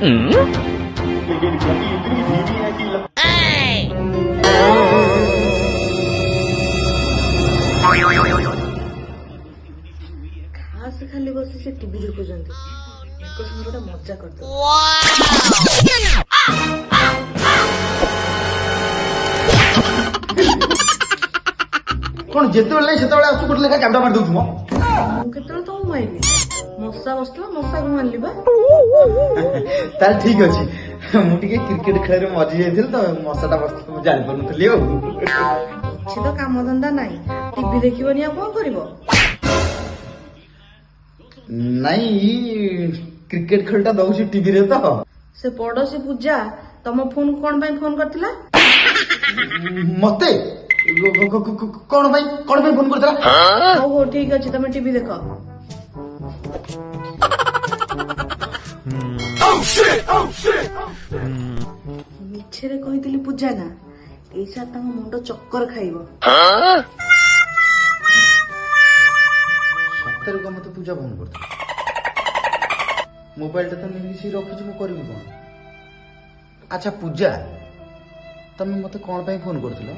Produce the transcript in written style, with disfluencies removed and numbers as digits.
लेकिन गति इतनी धीमी है कि खास खाली बस से टीवी देखुଛନ୍ତି ଏକ ସାଙ୍ଗେ ଗୋଟେ ମଜା କରିଦବ। କଣ ଯେତେବେଳେ ନାହିଁ ସେତେବେଳେ ଆସୁ ଗୋଟେ ଲେଖା କ୍ୟାମେରା ମାରି ଦଉଛୁ ମ ମୁଁ କେତେବେଳେ ତମକୁ ମାରିବି? ମଶା ବସିଥିଲା ମଶାକୁ ମାରିଲି ବା। ତାହେଲେ ଠିକ ଅଛି ମୁଁ ଟିକେ କ୍ରିକେଟ ଖେଳରେ ମଜି ଯାଇଥିଲି ତ ମଶାଟା ବସିଥିଲା ମୁଁ ଜାଣିପାରୁନଥିଲି ଆଉ କିଛି ତ କାମ ଧନ୍ଦା ନାହିଁ, ଟିଭି ଦେଖିବନି ଆଉ କଣ କରିବ? ନାଇଁ କ୍ରିକେଟ ଖେଳଟା ଦଉଛି ଟିଭିରେ ତ ସେ ପଡୋଶୀ ପୂଜା ତମ ଫୋନ କଣ ପାଇଁ ଫୋନ କରିଥିଲା? ମତେ କଣ ପାଇଁ ଫୋନ କରିଥିଲା? ହଉ ହଉ ଠିକ ଅଛି, ତମେ ଟିଭି ଦେଖ। ମିଛରେ କହିଥିଲି ପୂଜା ନା, ଏଇସା ତାଙ୍କ ମୁଣ୍ଡ ଚକ୍କର ଖାଇବ। ସତରେ କଣ ମତେ ପୂଜା ଫୋନ କରିଥିଲା? ମୋବାଇଲଟା ତ ନେଇକି ରଖିଛି, ମୁଁ କରିବି କଣ? ଆଚ୍ଛା ପୂଜା, ତମେ ମତେ କଣ ପାଇଁ ଫୋନ କରୁଥିଲ?